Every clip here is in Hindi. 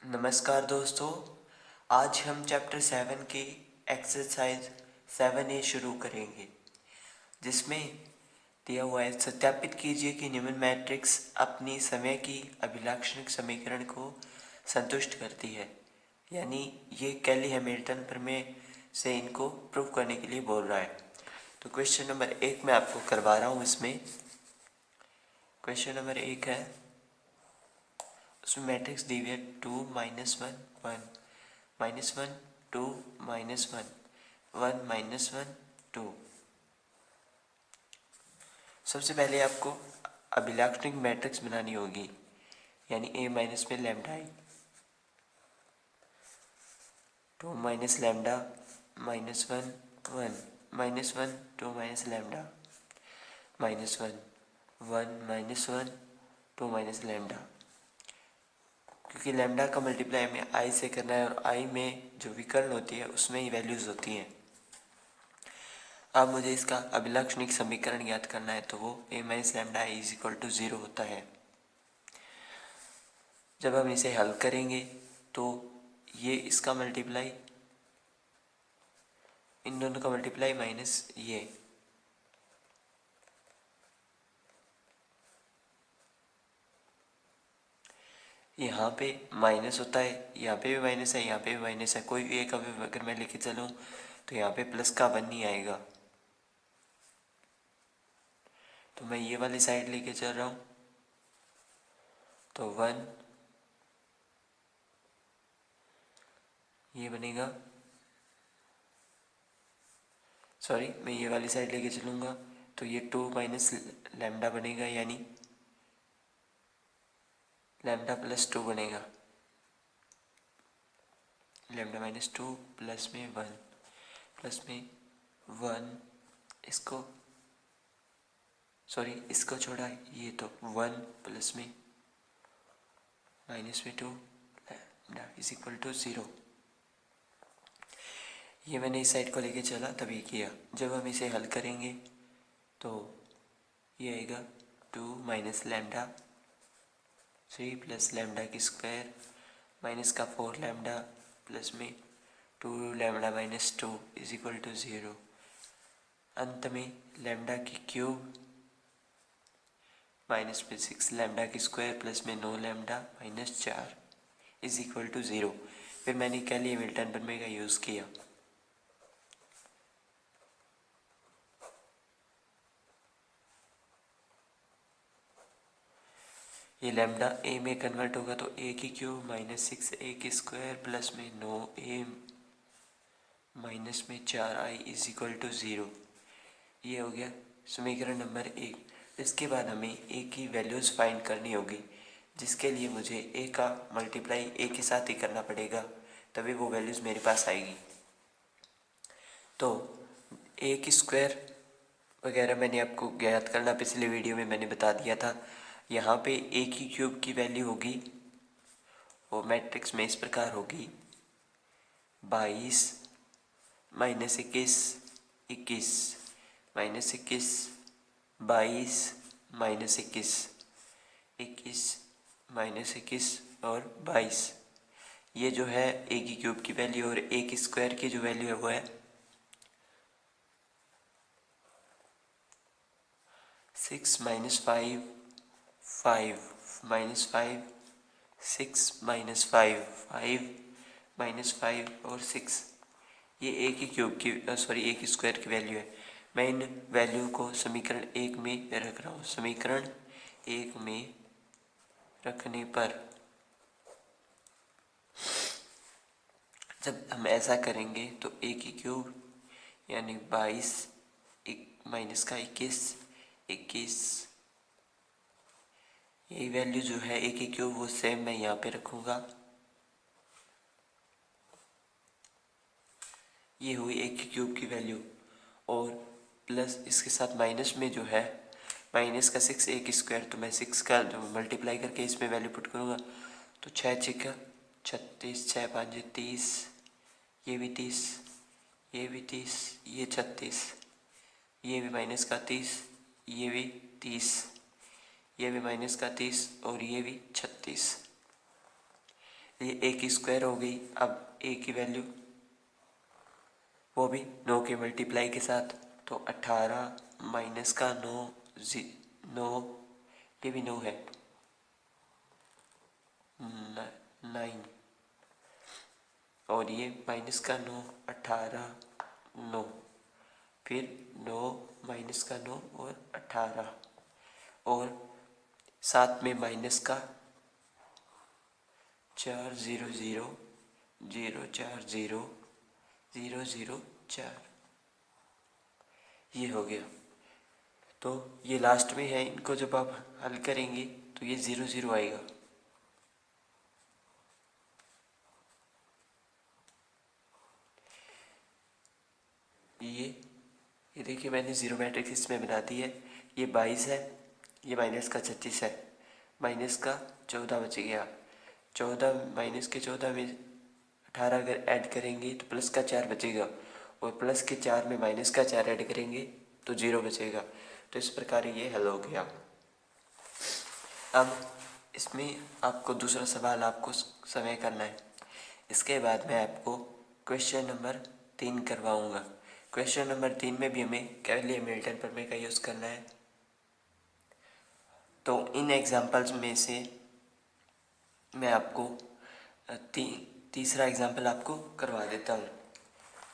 नमस्कार दोस्तों। आज हम चैप्टर 7 की एक्सरसाइज 7A शुरू करेंगे, जिसमें दिया हुआ है सत्यापित कीजिए कि निम्न मैट्रिक्स अपनी समय की अभिलाक्षणिक समीकरण को संतुष्ट करती है। यानी ये कैली हैमिल्टन प्रमेय से इनको प्रूव करने के लिए बोल रहा है। तो क्वेश्चन नंबर 1 मैं आपको करवा रहा हूँ। इसमें क्वेश्चन नंबर 1 है, उसमें मैट्रिक्स दी हुई है 2 -1 1 -1 2 -1 1 -1 2। सबसे पहले आपको अभिलाक्षणिक मैट्रिक्स बनानी होगी, यानी A माइनस में लैम्डा आई 2 minus lambda -1 1 -1 2 minus lambda -1 1 -1 2 minus lambda. क्योंकि लैम्डा का मल्टीप्लाई हमें आई से करना है और आई में जो विकर्ण होती है उसमें ही वैल्यूज़ होती हैं। अब मुझे इसका अभिलाक्षणिक समीकरण ज्ञात करना है, तो वो A minus lambda I is equal to 0 होता है। जब हम इसे हल करेंगे तो ये इसका मल्टीप्लाई, इन दोनों का मल्टीप्लाई माइनस ये, यहाँ पे माइनस होता है, यहाँ पे भी माइनस है, यहाँ पे भी माइनस है। कोई भी एक अगर मैं लेके चलूँ तो यहाँ पे प्लस का 1 नहीं आएगा, तो मैं ये वाली साइड लेके चल रहा हूँ तो 1 ये बनेगा, सॉरी मैं ये वाली साइड लेके चलूँगा तो ये 2 माइनस लैम्डा बनेगा, यानी लैम्डा प्लस 2 बनेगा। लैम्डा -2 प्लस में 1 प्लस में 1, इसको सॉरी इसको छोड़ा, ये तो 1 प्लस में -2 लैम्डा इज इक्वल टू 0। ये मैंने इस साइड को लेके चला तभी किया। जब हम इसे हल करेंगे तो ये आएगा 2 माइनस लैम्डा 3 प्लस लैम्डा की स्क्वायर माइनस का 4 लैम्डा प्लस में 2 लैम्डा -2 इज इक्वल टू 0। अंत में लैम्डा की क्यूब माइनस में 6 लैम्डा की स्क्वायर प्लस में 9 लैम्डा -4 इज इक्वल टू 0। फिर मैंने कैली हैमिल्टन प्रमेय का यूज़ किया। ये लैम्डा ए में कन्वर्ट होगा तो ए की क्यूब -6 ए की स्क्वायर प्लस में 9 ए माइनस में 4 आई इज इक्वल टू 0। ये हो गया समीकरण नंबर 1। इसके बाद हमें ए की वैल्यूज़ फाइंड करनी होगी, जिसके लिए मुझे ए का मल्टीप्लाई ए के साथ ही करना पड़ेगा, तभी वो वैल्यूज़ मेरे पास आएगी। तो ए की स्क्वायर वगैरह मैंने आपको ज्ञात करना पिछले वीडियो में मैंने बता दिया था। यहाँ पे ए की क्यूब की वैल्यू होगी, वो मैट्रिक्स में इस प्रकार होगी 22 -21 21 -21 22 -21 21 -21 और 22। ये जो है ए की क्यूब की वैल्यू, और ए की स्क्वायर की जो वैल्यू है वो है 6 -5 5 -5 6 -5 5 -5 और 6। ये ए की क्यूब की सॉरी ए की स्क्वायर की वैल्यू है। मैं इन वैल्यू को समीकरण 1 में रख रहा हूँ। समीकरण 1 में रखने पर जब हम ऐसा करेंगे तो ए की क्यूब यानी 22 माइनस का 21 21, यही वैल्यू जो है ए की क्यूब वो सेम मैं यहाँ पे रखूँगा। ये हुई ए की क्यूब की वैल्यू, और प्लस इसके साथ माइनस में जो है माइनस का 6 ए की स्क्वायर, तो मैं 6 का जो मल्टीप्लाई करके इसमें वैल्यू पुट करूँगा तो 6 6 36 6 5 30, ये भी 30, ये भी 30, ये 36, ये भी माइनस का 30, ये भी 30, ये भी माइनस का 30 और ये भी 36। ये ए की स्क्वायर हो गई। अब ए की वैल्यू वो भी 9 के मल्टीप्लाई के साथ, तो 18 माइनस का 9 9, ये भी 9 है, 9, और ये माइनस का 9, 18, 9, फिर 9 माइनस का 9 और 18, और साथ में माइनस का 4 0 0 0 4 0 0 0 4, ये हो गया। तो ये लास्ट में है, इनको जब आप हल करेंगे तो ये 0 0 आएगा। ये देखिए मैंने जीरो मैट्रिक्स इसमें बना दी है। ये 22 है, ये माइनस का 36 है, माइनस का 14 बच गया। 14 माइनस के 14 में 18 अगर ऐड करेंगे तो प्लस का 4 बचेगा, और प्लस के 4 में माइनस का 4 ऐड करेंगे तो 0 बचेगा। तो इस प्रकार ये हल हो गया। अब इसमें आपको दूसरा सवाल आपको समय करना है। इसके बाद मैं आपको क्वेश्चन नंबर 3 करवाऊँगा। क्वेश्चन नंबर 3 में भी हमें कैली हैमिल्टन प्रमेय का यूज़ करना है। तो इन एग्जाम्पल्स में से मैं आपको तीसरा एग्जाम्पल आपको करवा देता हूँ।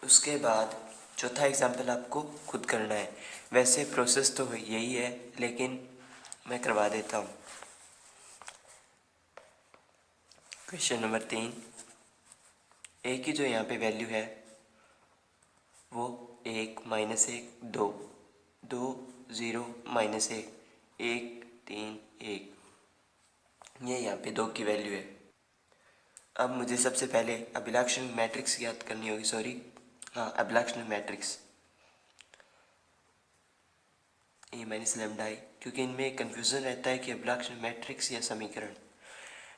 उसके बाद चौथा एग्जाम्पल आपको खुद करना है। वैसे प्रोसेस तो यही है, लेकिन मैं करवा देता हूँ। क्वेश्चन नंबर 3, ए की जो यहाँ पे वैल्यू है वो 1 माइनस 1 2 2 0 माइनस 1 1 3 1, ये यहाँ पे 2 की वैल्यू है। अब मुझे सबसे पहले अभिलक्षणिक मैट्रिक्स याद करनी होगी। अभिलक्षणिक मैट्रिक्स ए माइनस लैम्डा आई, क्योंकि इनमें कन्फ्यूज़न रहता है कि अभिलक्षणिक मैट्रिक्स या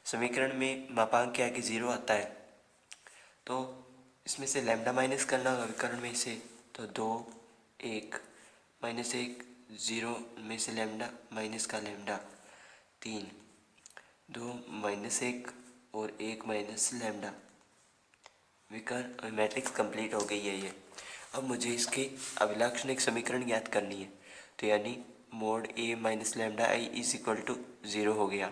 समीकरण में मापांक के आगे 0 आता है, तो इसमें से लैम्डा माइनस करना होगा विकर्ण में से। तो 2 1 माइनस 1 0 में से लैम्डा माइनस का लैम्डा 3 2 माइनस 1 और 1 माइनस लैम्डा, विकर्ण मैट्रिक्स कंप्लीट हो गई है ये। अब मुझे इसके अभिलक्षणिक समीकरण ज्ञात करनी है, तो यानी mod A minus lambda I is equal to 0 हो गया।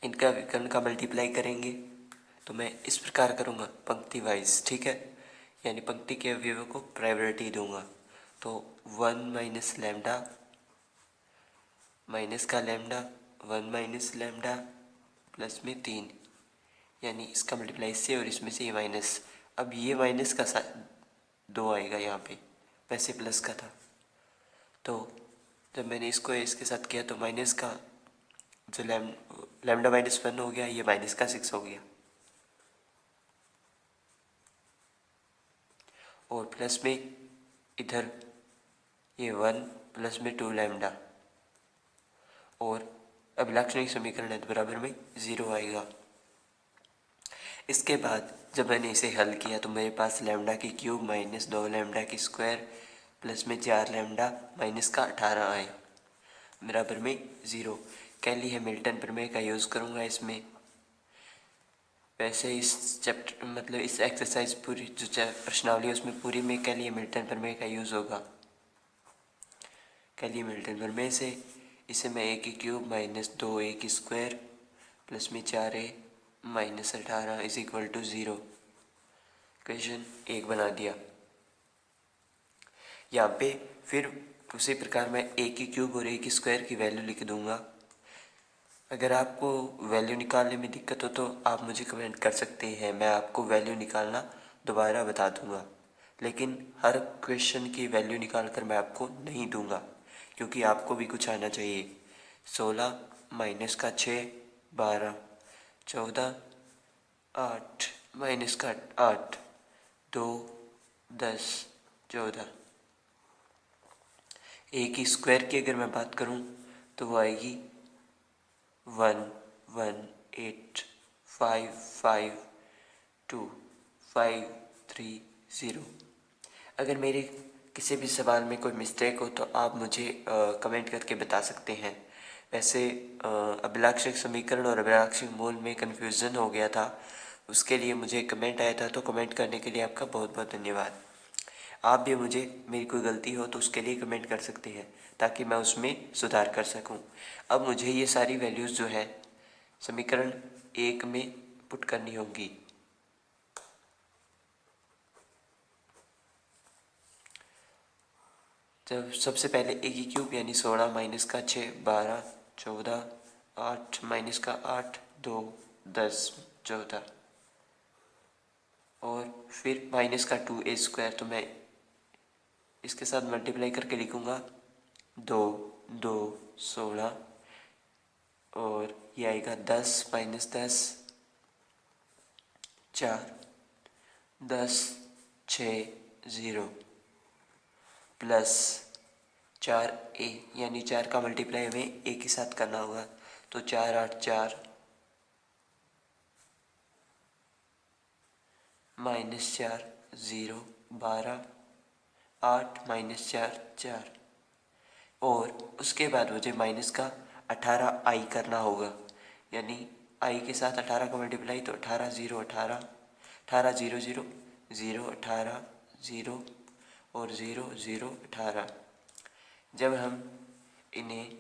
इनका विकर्ण का मल्टीप्लाई करेंगे तो मैं इस प्रकार करूँगा पंक्ति वाइज, ठीक है, यानी पंक्ति के अवयवों को प्रायोरिटी दूंगा। तो 1 माइनस लैम्डा माइनस का लैम्डा 1 माइनस लैम्डा प्लस में 3, यानी इसका मल्टीप्लाई इससे और इसमें से ये माइनस। अब ये माइनस का 2 आएगा यहाँ पे, वैसे प्लस का था। तो जब मैंने इसको इसके साथ किया तो माइनस का जो लैम्डा माइनस 1 हो गया, ये माइनस का 6 हो गया, और प्लस में इधर ये 1 प्लस में 2 लैम्डा, और अभिलक्षणिक समीकरण है तो बराबर में 0 आएगा। इसके बाद जब मैंने इसे हल किया तो मेरे पास लैम्डा की क्यूब माइनस 2 लैम्डा की स्क्वायर प्लस में 4 लैम्डा माइनस का 18 आया, बराबर में 0। कैली हैमिल्टन प्रमेय का यूज़ करूँगा इसमें। वैसे इस चैप्टर मतलब इस एक्सरसाइज पूरी जो प्रश्नावली है उसमें पूरी में कैली हैमिल्टन प्रमेय का यूज़ होगा। कैली हैमिल्टन प्रमेय से इसे मैं ए की क्यूब माइनस 2 ए की स्क्वायर प्लस में 4 A minus 18 is equal to 0 question 1 बना दिया। यहाँ पे फिर उसी प्रकार मैं ए की क्यूब और ए की स्क्वायर की वैल्यू लिख दूंगा। अगर आपको वैल्यू निकालने में दिक्कत हो तो आप मुझे कमेंट कर सकते हैं, मैं आपको वैल्यू निकालना दोबारा बता दूंगा। लेकिन हर क्वेश्चन की वैल्यू निकाल कर मैं आपको नहीं दूंगा, क्योंकि आपको भी कुछ आना चाहिए। 16 माइनस का 6 12 14 8 माइनस का 8 2 10 14। ए की स्क्वायर की अगर मैं बात करूं तो वो आएगी 1 1 8 5 5 2 5 3 0। अगर मेरे किसी भी सवाल में कोई मिस्टेक हो तो आप मुझे कमेंट करके बता सकते हैं। वैसे अभिलाक्षिक समीकरण और अभिलाक्षिक मूल में कन्फ्यूज़न हो गया था, उसके लिए मुझे कमेंट आया था, तो कमेंट करने के लिए आपका बहुत बहुत धन्यवाद। आप भी मुझे मेरी कोई गलती हो तो उसके लिए कमेंट कर सकते हैं ताकि मैं उसमें सुधार कर सकूं। अब मुझे ये सारी वैल्यूज़ जो है समीकरण 1 में पुट करनी होंगी। जब सबसे पहले ए की क्यूब यानी 16 माइनस का 6 12 14 8 माइनस का 8 2 10 14 और फिर माइनस का 2a स्क्वायर, तो मैं इसके साथ मल्टीप्लाई करके लिखूँगा 2 2 16 और ये आएगा 10 माइनस 10 4 10 6 0 प्लस 4a यानी 4 का मल्टीप्लाई हमें a के साथ करना होगा, तो 4 8 4 माइनस 4 0 12 8 माइनस 4 4 और उसके बाद मुझे माइनस का 18 आई करना होगा, यानी आई के साथ 18 का मल्टीप्लाई, तो 18 0 18 18 0 0 0 18 0 और 0 0 18। जब हम इन्हें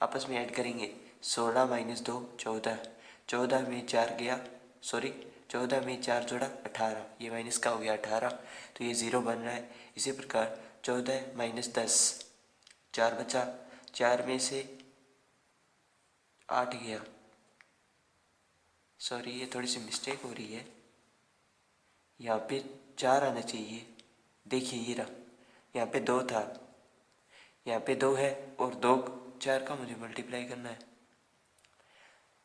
आपस में ऐड करेंगे 16 माइनस 2 14 14 में 4 गया, सॉरी 14 में 4 जोड़ा 18, ये माइनस का हो गया 18, तो ये 0 बन रहा है। इसी प्रकार 14 माइनस 10 4 बचा, 4 में से 8 गया, सॉरी ये थोड़ी सी मिस्टेक हो रही है, यहाँ पे 4 आना चाहिए, देखिए ये रहा, यहाँ पे 2 था, यहाँ पे 2 है और 2 4 का मुझे मल्टीप्लाई करना है।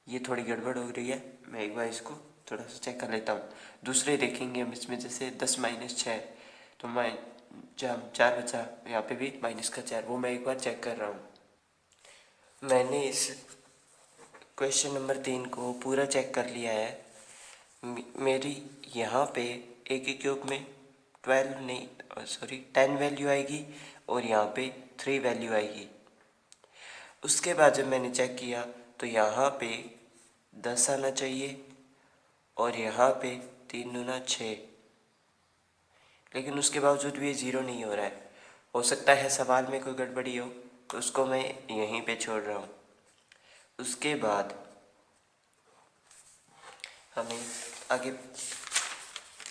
ये थोड़ी गड़बड़ हो रही है, मैं एक बार इसको थोड़ा सा चेक कर लेता हूँ। दूसरे देखेंगे हम इसमें, जैसे 10 माइनस 6, तो मैं 4 बचा, यहाँ पे भी माइनस का 4, वो मैं एक बार चेक कर रहा हूँ। मैंने इस क्वेश्चन नंबर 3 को पूरा चेक कर लिया है। मेरी यहाँ पे ए के क्यूब में 12 नहीं सॉरी 10 वैल्यू आएगी और यहाँ पे 3 वैल्यू आएगी। उसके बाद जब मैंने चेक किया तो यहाँ पे 10 आना चाहिए और यहाँ पे 3 दूना 6, लेकिन उसके बावजूद भी ये 0 नहीं हो रहा है। हो सकता है सवाल में कोई गड़बड़ी हो, तो उसको मैं यहीं पे छोड़ रहा हूँ। उसके बाद हमें आगे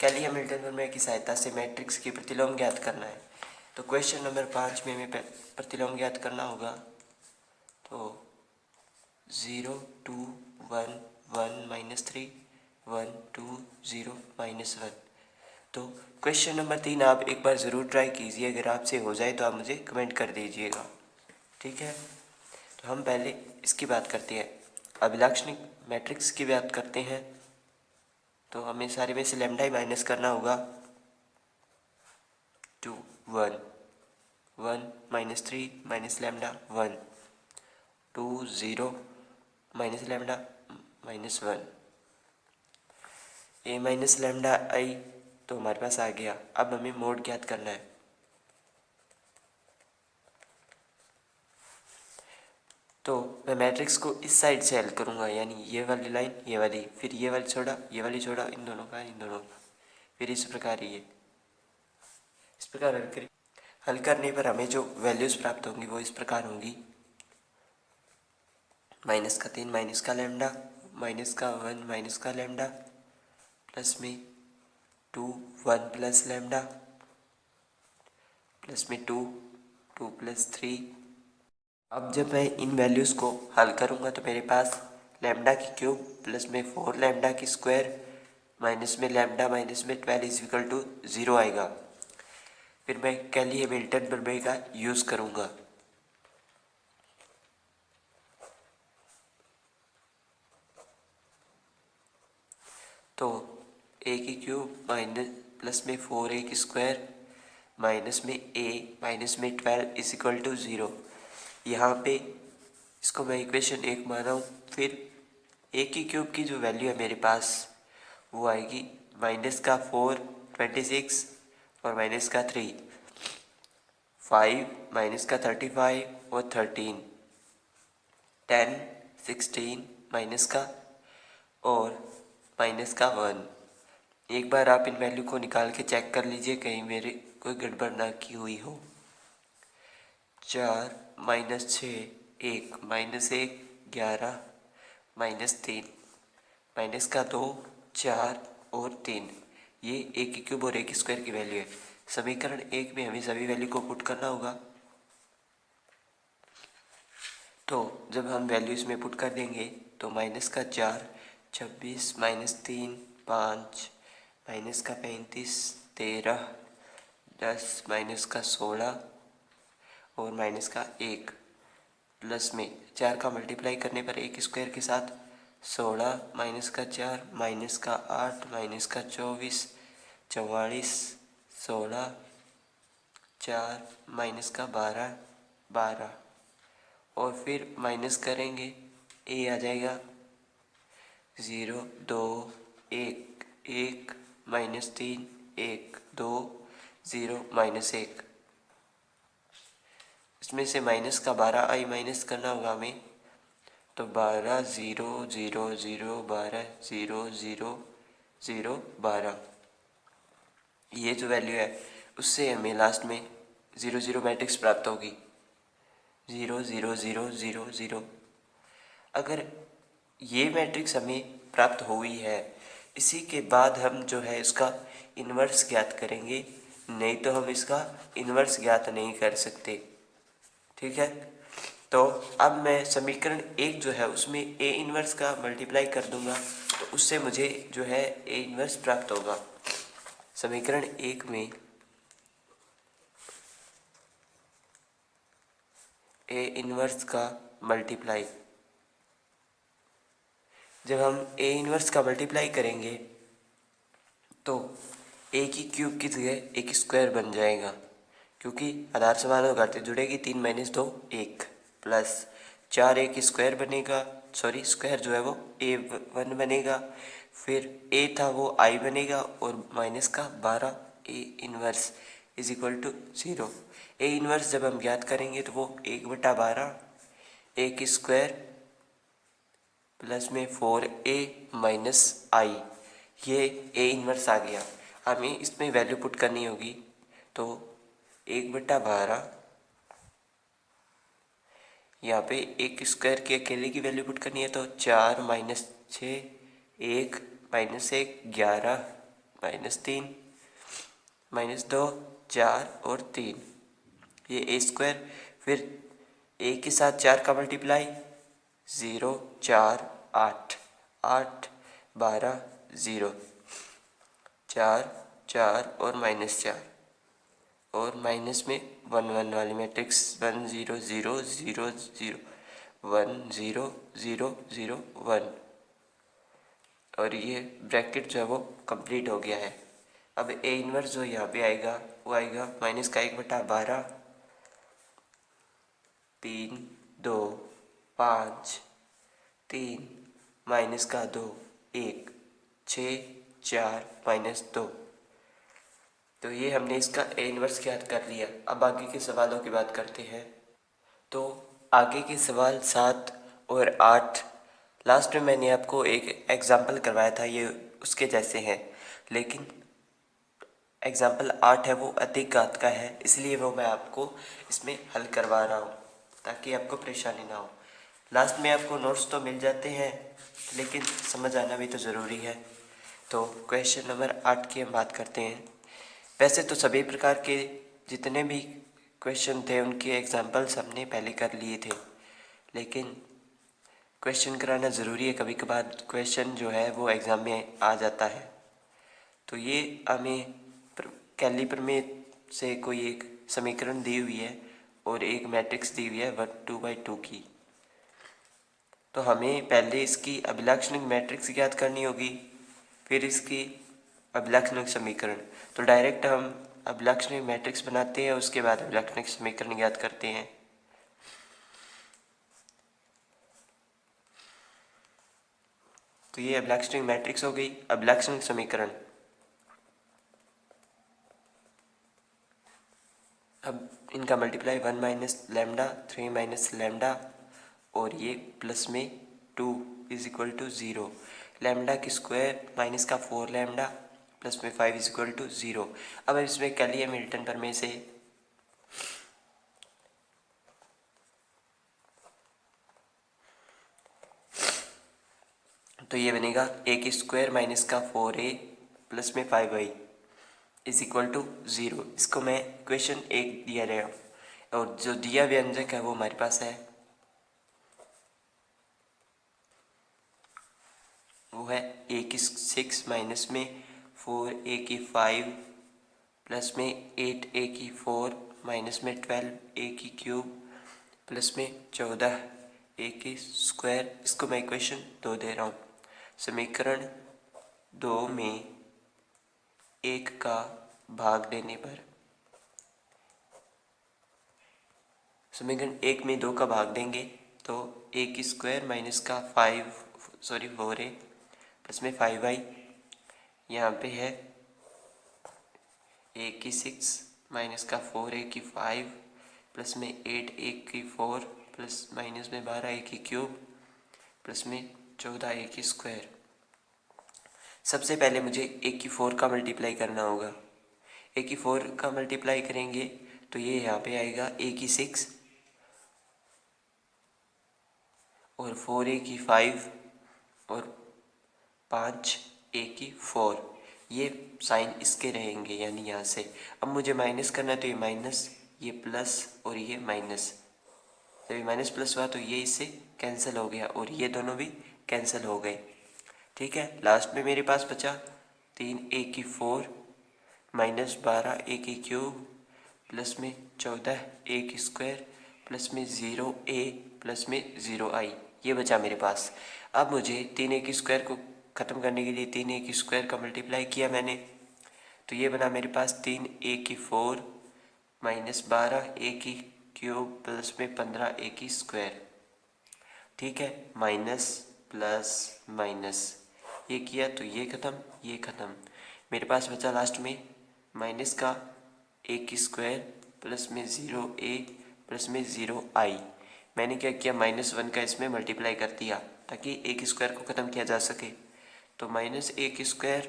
कैली हैमिल्टन प्रमेय की सहायता से मैट्रिक्स की प्रतिलोम ज्ञात करना है। तो क्वेश्चन नंबर 5 में हमें प्रतिलोम ज्ञात करना होगा। तो 0 2 1 1 माइनस 3 1 2 0 माइनस 1। तो क्वेश्चन नंबर 3 आप एक बार ज़रूर ट्राई कीजिए, अगर आपसे हो जाए तो आप मुझे कमेंट कर दीजिएगा, ठीक है। तो हम पहले इसकी बात करते हैं, अभिलाक्षणिक मैट्रिक्स की बात करते हैं। तो हमें सारे में से लैम्डा ही माइनस करना होगा। 2 1 1 minus 3 minus lambda 1 2 0 minus lambda minus 1, ए माइनस लैम्डा आई तो हमारे पास आ गया। अब हमें मोड ज्ञात करना है। तो मैं मैट्रिक्स को इस साइड से हल करूँगा, यानी ये वाली लाइन ये वाली, फिर ये वाली छोड़ा ये वाली छोड़ा, इन दोनों का इन दोनों का, फिर इस प्रकार ये इस प्रकार हल करें। हल करने पर हमें जो वैल्यूज़ प्राप्त होंगी वो इस प्रकार होंगी। माइनस का 3 माइनस का लैम्डा, माइनस का 1 माइनस का लैम्डा, प्लस में 2 1 प्लस लैम्डा, प्लस में 2 2 प्लस 3। अब जब मैं इन वैल्यूज़ को हल करूँगा तो मेरे पास लैम्डा की क्यूब प्लस में 4 लैम्डा की स्क्वायर माइनस में लैम्डा माइनस में 12 इज इक्वल टू 0 आएगा। फिर मैं कैली हैमिल्टन प्रमेय का यूज़ करूँगा। तो ए की क्यूब माइनस प्लस में 4a की स्क्वायर माइनस में a माइनस में 12 इज इक्वल टू 0। यहाँ पे इसको मैं इक्वेशन 1 मान रहा हूँ। फिर ए की क्यूब की जो वैल्यू है मेरे पास वो आएगी माइनस का 4 26 और माइनस का 3 5 माइनस का 35 और 13। 10, 16 माइनस का और माइनस का 1। एक बार आप इन वैल्यू को निकाल के चेक कर लीजिए, कहीं मेरे कोई गड़बड़ ना की हुई हो। 4 माइनस 6 1 माइनस 1 11 माइनस 3 माइनस का 2 4 और 3। ये ए की क्यूब और ए की स्क्वायर की वैल्यू है। समीकरण 1 में हमें सभी वैल्यू को पुट करना होगा। तो जब हम वैल्यू इसमें पुट कर देंगे तो माइनस का 4 26 माइनस 3 5 माइनस का 35 13 10 माइनस का 16 और माइनस का 1 प्लस में 4 का मल्टीप्लाई करने पर एक स्क्वायर के साथ 16 माइनस का 4 माइनस का 8 माइनस का 24 44 16 4 माइनस का 12 12 और फिर माइनस करेंगे ए आ जाएगा 0 2 1 1 माइनस 3 1 2 0 माइनस 1। इसमें से माइनस का 12 आई माइनस करना होगा हमें। तो 12 0 0 0 12 0 0 0 12। ये जो वैल्यू है उससे हमें लास्ट में 0 0 मैट्रिक्स प्राप्त होगी। 0 0 0 0 0। अगर ये मैट्रिक्स हमें प्राप्त हुई है, इसी के बाद हम जो है इसका इन्वर्स ज्ञात करेंगे, नहीं तो हम इसका इन्वर्स ज्ञात नहीं कर सकते। ठीक है, तो अब मैं समीकरण 1 जो है उसमें ए इन्वर्स का मल्टीप्लाई कर दूंगा, तो उससे मुझे जो है ए इन्वर्स प्राप्त होगा। समीकरण 1 में ए इन्वर्स का मल्टीप्लाई, जब हम ए इन्वर्स का मल्टीप्लाई करेंगे तो ए की क्यूब की जगह ए की स्क्वायर बन जाएगा, क्योंकि आधार समान और घाते जुड़ेगी। 3 माइनस 2 1 प्लस 4 ए की स्क्वायर बनेगा, सॉरी स्क्वायर जो है वो A1 बनेगा, फिर ए था वो आई बनेगा और माइनस का 12 A inverse is equal to 0। A inverse जब हम ज्ञात करेंगे तो वो 1/12 ए की स्क्वायर प्लस में 4a माइनस आई, ये ए इन्वर्स आ गया। हमें इसमें वैल्यू पुट करनी होगी, तो 1/12 यहाँ पे एक स्क्वायर की अकेले की वैल्यू पुट करनी है, तो 4 माइनस 6 1 माइनस 1 11 माइनस 3 माइनस 2 4 और 3, ये ए स्क्वायर। फिर ए के साथ 4 का मल्टीप्लाई 0 4 8 8 12 0 4 4 और माइनस 4 और माइनस में 1 1 वाली मैट्रिक्स 1 0 0 0 0 1 0 0 0 1, और ये ब्रैकेट जो है वो कंप्लीट हो गया है। अब ए इन्वर्स जो यहाँ पे आएगा वो आएगा माइनस का 1/12 3 2 5 3 माइनस का 2 1 6 4 माइनस 2। तो ये हमने इसका ए इन्वर्स ज्ञात कर लिया। अब आगे के सवालों की बात करते हैं। तो आगे के सवाल 7 और 8, लास्ट में मैंने आपको एक एग्जाम्पल करवाया था, ये उसके जैसे हैं, लेकिन एग्जाम्पल 8 है वो अधिक घात का है, इसलिए वो मैं आपको इसमें हल करवा रहा हूँ ताकि आपको परेशानी ना हो। लास्ट में आपको नोट्स तो मिल जाते हैं, लेकिन समझ आना भी तो ज़रूरी है। तो क्वेश्चन नंबर 8 की हम बात करते हैं। वैसे तो सभी प्रकार के जितने भी क्वेश्चन थे उनके एग्जाम्पल्स हमने पहले कर लिए थे, लेकिन क्वेश्चन कराना ज़रूरी है। कभी कभार क्वेश्चन जो है वो एग्ज़ाम में आ जाता है। तो ये हमें कैलिपर में से कोई एक समीकरण दी हुई है और एक मैट्रिक्स दी हुई है 2/2 की। तो हमें पहले इसकी अभिलक्षणिक मैट्रिक्स ज्ञात करनी होगी, फिर इसकी अभिलक्षणिक समीकरण। तो डायरेक्ट हम अभिलक्षणिक मैट्रिक्स बनाते हैं, उसके बाद अभिलक्षणिक समीकरण ज्ञात करते हैं। तो ये अभिलक्षणिक मैट्रिक्स हो गई। अभिलक्षणिक समीकरण, अब इनका multiply 1 minus lambda 3 minus lambda और ये प्लस में 2 इज इक्वल टू 0। लैम्डा की स्क्वायर माइनस का 4 लैम्डा प्लस में 5 इज इक्वल टू 0। अब इसमें कर लिया मिल्टन प्रमेय से, तो ये बनेगा ए की स्क्वायर माइनस का 4a प्लस में 5i इज इक्वल टू 0। इसको मैं इक्वेशन 1 दिया रहा हूँ, और जो दिया व्यंजक है वो हमारे पास है, वो है ए की 6 माइनस में 4a की 5 प्लस में 8a की 4 माइनस में 12a की क्यूब प्लस में 14a की स्क्वायर। इसको मैं इक्वेशन 2 दे रहा हूँ। समीकरण 2 में 1 का भाग देने पर, समीकरण 1 में 2 का भाग देंगे तो a की स्क्वायर माइनस का 4a प्लस में 5i, यहाँ पे है a की 6 माइनस का 4a की 5 प्लस में 8a की 4 प्लस माइनस में 12a की क्यूब प्लस में 14a की स्क्वायर। सबसे पहले मुझे a की 4 का मल्टीप्लाई करना होगा। a की 4 का मल्टीप्लाई करेंगे तो ये यहाँ पे आएगा a की 6 और 4a की 5 और 5a की 4, ये साइन इसके रहेंगे यानी यहाँ से। अब मुझे माइनस करना है तो ये माइनस, ये प्लस और ये माइनस, जब ये माइनस प्लस हुआ तो ये इससे कैंसिल हो गया और ये दोनों भी कैंसिल हो गए। ठीक है, लास्ट में मेरे पास बचा 3a की 4 माइनस 12a की क्यूब प्लस में 14a की स्क्वायर प्लस में 0a प्लस में 0i, ये बचा मेरे पास। अब मुझे 3a की स्क्वायर को ख़त्म करने के लिए 3a की स्क्वायर का मल्टीप्लाई किया मैंने, तो ये बना मेरे पास 3a की 4 माइनस 12a की क्यूब प्लस में 15a की स्क्वायर। ठीक है, माइनस प्लस माइनस, ये किया तो ये ख़त्म, ये ख़त्म। मेरे पास बचा लास्ट में माइनस का a की स्क्वायर प्लस में 0a प्लस में 0i। मैंने क्या किया, -1 का इसमें मल्टीप्लाई कर दिया ताकि a की स्क्वायर को ख़त्म किया जा सके। तो माइनस a की स्क्वायर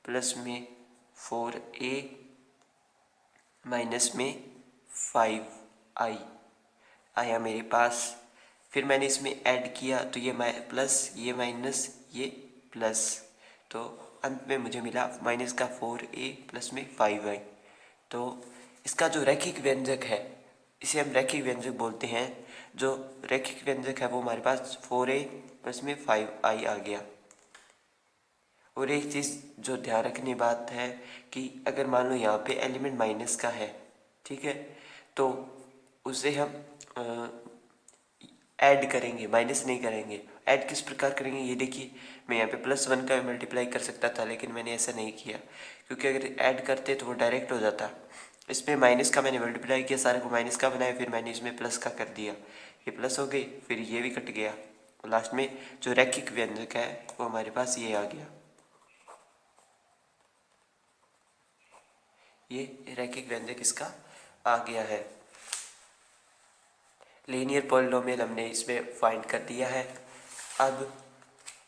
प्लस में 4a माइनस में 5i आया मेरे पास। फिर मैंने इसमें ऐड किया तो ये प्लस, ये माइनस, ये प्लस, तो अंत में मुझे मिला माइनस का 4a प्लस में 5i। तो इसका जो रैखिक व्यंजक है इसे हम रैखिक व्यंजक बोलते हैं। जो रैखिक व्यंजक है वो हमारे पास 4a प्लस में 5i आ गया। और एक चीज़ जो ध्यान रखने बात है कि अगर मान लो यहाँ पे एलिमेंट माइनस का है, ठीक है, तो उसे हम ऐड करेंगे, माइनस नहीं करेंगे। ऐड किस प्रकार करेंगे ये देखिए, मैं यहाँ पे +1 का मल्टीप्लाई कर सकता था लेकिन मैंने ऐसा नहीं किया, क्योंकि अगर ऐड करते तो वो डायरेक्ट हो जाता। इसमें माइनस का मैंने मल्टीप्लाई किया, सारे को माइनस का बनाया, फिर मैंने इसमें प्लस का कर दिया, ये प्लस हो गई, फिर ये भी कट गया, लास्ट में जो रैखिक व्यंजक है वो हमारे पास ये आ गया। ये रैखिक व्यंजक इसका आ गया है। लीनियर पॉलिनोमियल हमने इसमें फाइंड कर दिया है। अब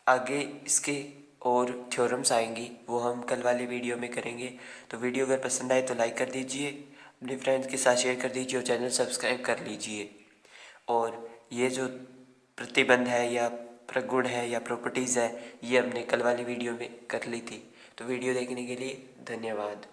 आगे इसके और थ्योरम्स आएंगी, वो हम कल वाले वीडियो में करेंगे। तो वीडियो अगर पसंद आए तो लाइक कर दीजिए, अपने फ्रेंड्स के साथ शेयर कर दीजिए और चैनल सब्सक्राइब कर लीजिए। और ये जो प्रतिबंध है या प्रगुण है या प्रॉपर्टीज़ है, ये हमने कल वाली वीडियो में कर ली थी। तो वीडियो देखने के लिए धन्यवाद।